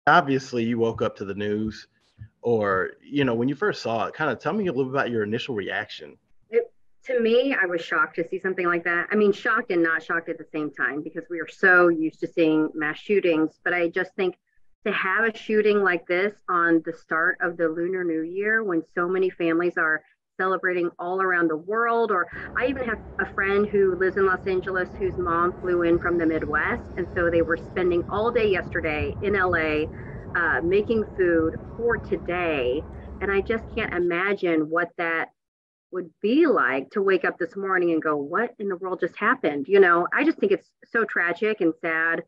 Obviously, you woke up to the news or, when you first saw it, kind of tell me a little about your initial reaction. It, to me, I was shocked to see something like that. I mean, shocked and not shocked at the same time because we are so used to seeing mass shootings. But I just think to have a shooting like this on the start of the Lunar New Year when so many families are celebrating all around the world, or I even have a friend who lives in Los Angeles whose mom flew in from the Midwest. And so they were spending all day yesterday in LA making food for today. And I just can't imagine what that would be like to wake up this morning and go, what in the world just happened? I just think it's so tragic and sad,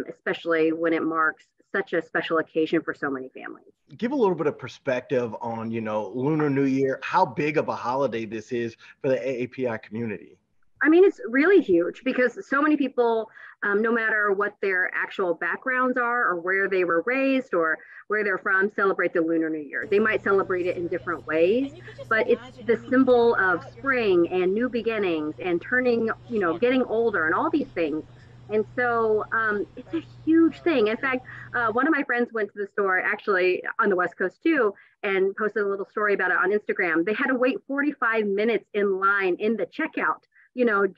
especially when it marks such a special occasion for so many families. Give a little bit of perspective on, Lunar New Year, how big of a holiday this is for the AAPI community. I mean, it's really huge because so many people, no matter what their actual backgrounds are or where they were raised or where they're from, celebrate the Lunar New Year. They might celebrate it in different ways, but it's the symbol of spring and new beginnings and turning, getting older and all these things. And so it's a huge thing. In fact, one of my friends went to the store actually on the West Coast too and posted a little story about it on Instagram. They had to wait 45 minutes in line in the checkout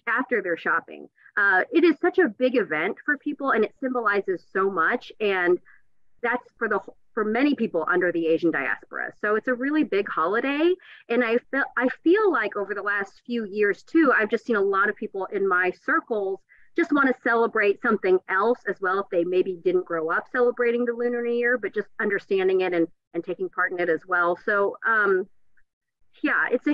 after their shopping. It is such a big event for people and it symbolizes so much. And that's for many people under the Asian diaspora. So it's a really big holiday. And I feel like over the last few years too, I've just seen a lot of people in my circles just want to celebrate something else as well if they maybe didn't grow up celebrating the Lunar New Year, but just understanding it and taking part in it as well. So yeah, it's a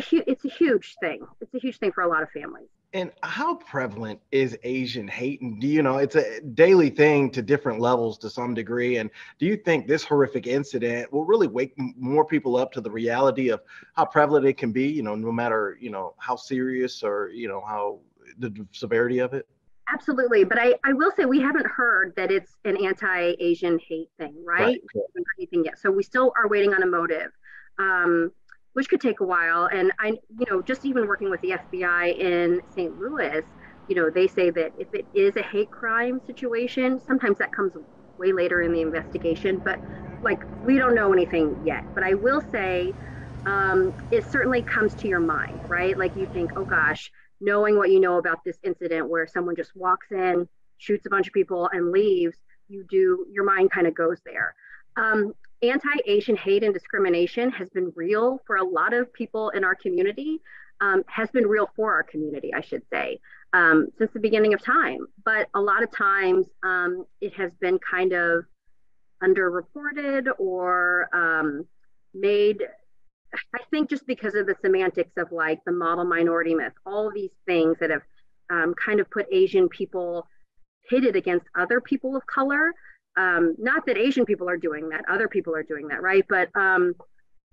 huge thing. It's a huge thing for a lot of families. And how prevalent is Asian hate? And it's a daily thing to different levels to some degree. And do you think this horrific incident will really wake more people up to the reality of how prevalent it can be, no matter, how serious or, how the severity of it? Absolutely. But I will say we haven't heard that it's an anti-Asian hate thing, right? Right. We haven't heard anything yet. So we still are waiting on a motive. Which could take a while. And just even working with the FBI in St. Louis, they say that if it is a hate crime situation, sometimes that comes way later in the investigation. But like, we don't know anything yet. But I will say, it certainly comes to your mind, right? Like you think, oh gosh, knowing what you know about this incident where someone just walks in, shoots a bunch of people, and leaves, your mind kind of goes there. Anti-Asian hate and discrimination has been real for a lot of people in our community, has been real for our community, I should say, since the beginning of time. But a lot of times it has been kind of underreported or made, I think, just because of the semantics of like the model minority myth, all these things that have kind of put Asian people pitted against other people of color. Not that Asian people are doing that, other people are doing that, right? But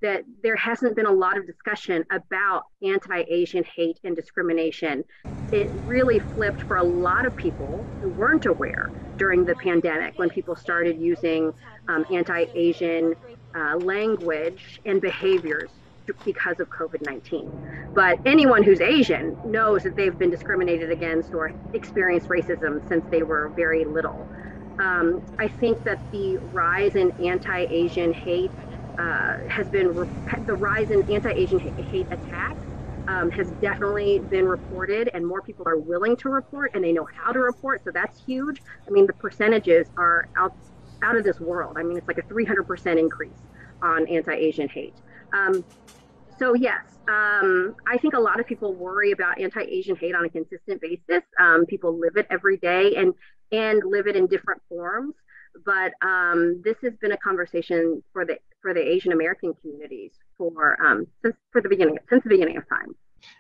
that there hasn't been a lot of discussion about anti-Asian hate and discrimination. It really flipped for a lot of people who weren't aware during the pandemic when people started using anti-Asian language and behaviors because of COVID-19. But anyone who's Asian knows that they've been discriminated against or experienced racism since they were very little. I think that the rise in anti-Asian hate the rise in anti-Asian hate attacks has definitely been reported, and more people are willing to report, and they know how to report. So that's huge. I mean, the percentages are out of this world. I mean, it's like a 300% increase on anti-Asian hate. So yes, I think a lot of people worry about anti-Asian hate on a consistent basis. People live it every day and live it in different forms. But this has been a conversation for the Asian American communities since the beginning of time.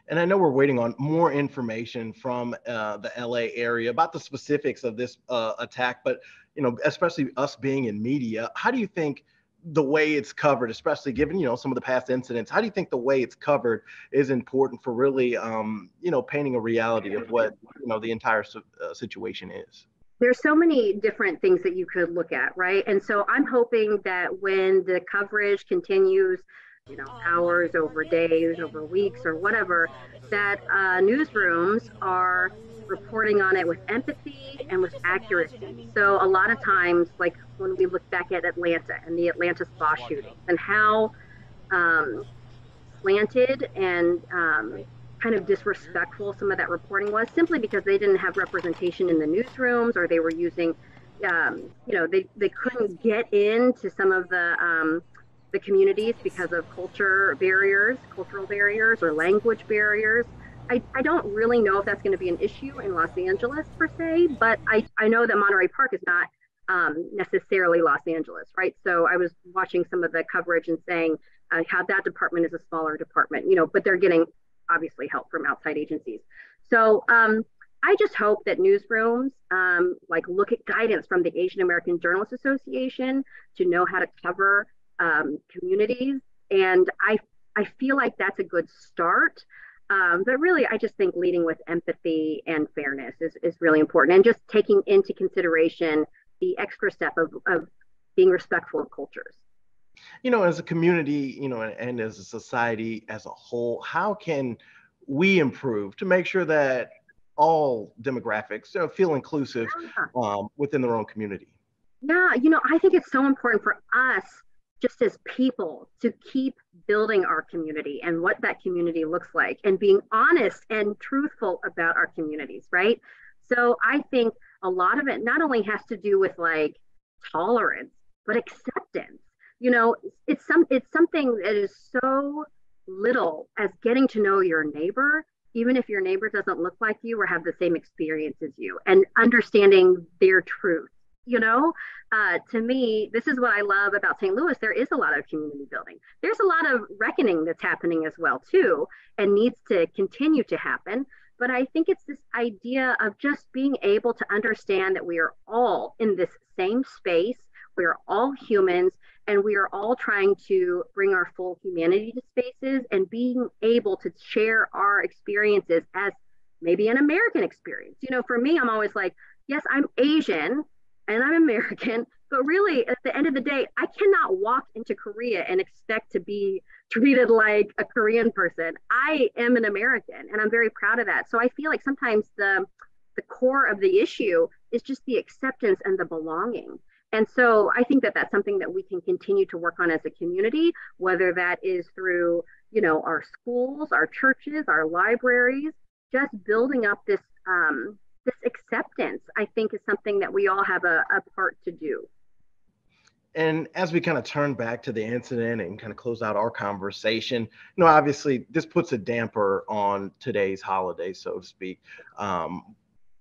And I know we're waiting on more information from the LA area about the specifics of this attack, but especially us being in media, how do you think the way it's covered, especially given some of the past incidents, how do you think the way it's covered is important for really painting a reality of what the entire situation is? There's so many different things that you could look at, right? And so I'm hoping that when the coverage continues, hours over days, over weeks, or whatever, that newsrooms are reporting on it with empathy and with accuracy. So a lot of times, like when we look back at Atlanta and the Atlanta spa shootings and how um, slanted and kind of disrespectful some of that reporting was, simply because they didn't have representation in the newsrooms, or they were using, they couldn't get into some of the communities because of cultural barriers, or language barriers. I don't really know if that's going to be an issue in Los Angeles per se, but I know that Monterey Park is not necessarily Los Angeles, right? So I was watching some of the coverage and saying how that department is a smaller department, but they're getting obviously help from outside agencies. So I just hope that newsrooms like look at guidance from the Asian American Journalists Association to know how to cover communities. And I feel like that's a good start. But really, I just think leading with empathy and fairness is really important, and just taking into consideration the extra step of being respectful of cultures. As a community, and as a society as a whole, how can we improve to make sure that all demographics feel inclusive within their own community? Yeah, I think it's so important for us, just as people, to keep building our community and what that community looks like, and being honest and truthful about our communities, right? So I think a lot of it not only has to do with like tolerance, but acceptance. It's something that is so little as getting to know your neighbor, even if your neighbor doesn't look like you or have the same experience as you, and understanding their truth. To me, this is what I love about St. Louis. There is a lot of community building. There's a lot of reckoning that's happening as well too, and needs to continue to happen. But I think it's this idea of just being able to understand that we are all in this same space. We are all humans, and we are all trying to bring our full humanity to spaces, and being able to share our experiences as maybe an American experience. For me, I'm always like, yes, I'm Asian and I'm American, but really at the end of the day, I cannot walk into Korea and expect to be treated like a Korean person. I am an American, and I'm very proud of that. So I feel like sometimes the core of the issue is just the acceptance and the belonging. And so I think that that's something that we can continue to work on as a community, whether that is through, our schools, our churches, our libraries, just building up this acceptance, I think, is something that we all have a part to do. And as we kind of turn back to the incident and kind of close out our conversation, obviously this puts a damper on today's holiday, so to speak.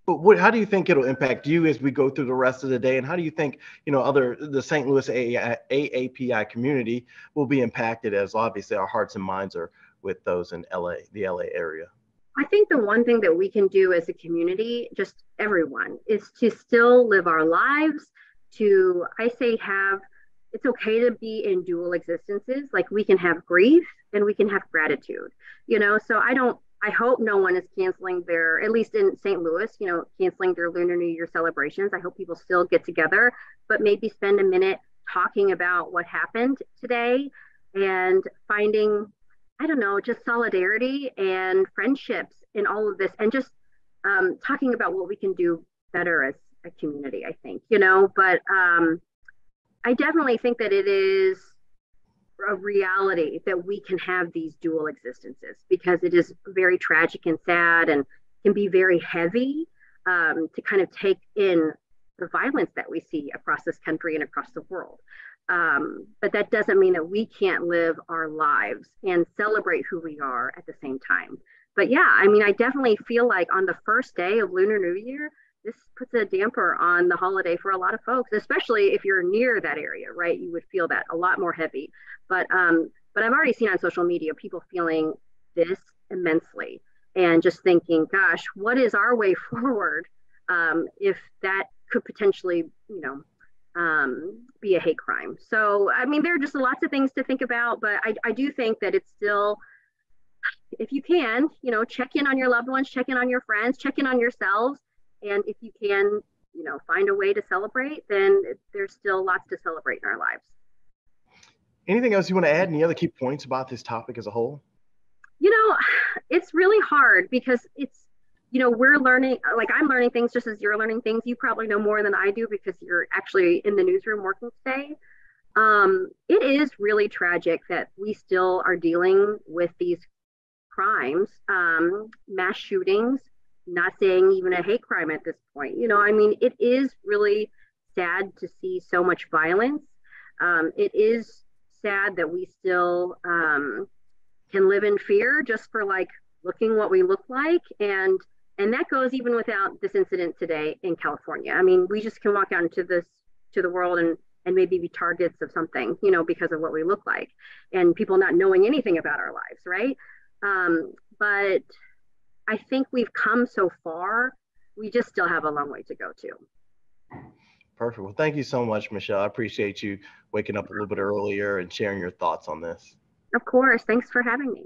But how do you think it'll impact you as we go through the rest of the day? And how do you think, the St. Louis AAPI community will be impacted, as obviously our hearts and minds are with those in LA, the LA area? I think the one thing that we can do as a community, just everyone, is to still live our lives, it's okay to be in dual existences. Like, we can have grief and we can have gratitude, so I hope no one is canceling at least in St. Louis, canceling their Lunar New Year celebrations. I hope people still get together, but maybe spend a minute talking about what happened today, and finding, I don't know, just solidarity and friendships in all of this, and just talking about what we can do better as a community, I think, but I definitely think that it is a reality that we can have these dual existences, because it is very tragic and sad, and can be very heavy to kind of take in the violence that we see across this country and across the world. But that doesn't mean that we can't live our lives and celebrate who we are at the same time. But yeah, I definitely feel like on the first day of Lunar New Year, this puts a damper on the holiday for a lot of folks, especially if you're near that area, right? You would feel that a lot more heavy. But I've already seen on social media people feeling this immensely, and just thinking, gosh, what is our way forward if that could potentially, be a hate crime? So, there are just lots of things to think about, but I do think that it's still, if you can, check in on your loved ones, check in on your friends, check in on yourselves. And if you can, find a way to celebrate, then there's still lots to celebrate in our lives. Anything else you want to add? Any other key points about this topic as a whole? It's really hard, because it's, we're learning, like I'm learning things just as you're learning things. You probably know more than I do because you're actually in the newsroom working today. It is really tragic that we still are dealing with these crimes, mass shootings, not saying even a hate crime at this point. I mean, it is really sad to see so much violence. It is sad that we still can live in fear just for like looking what we look like. And that goes even without this incident today in California. I mean, we just can walk out into the world and maybe be targets of something, because of what we look like and people not knowing anything about our lives, right? But I think we've come so far. We just still have a long way to go too. Perfect. Well, thank you so much, Michelle. I appreciate you waking up a little bit earlier and sharing your thoughts on this. Of course. Thanks for having me.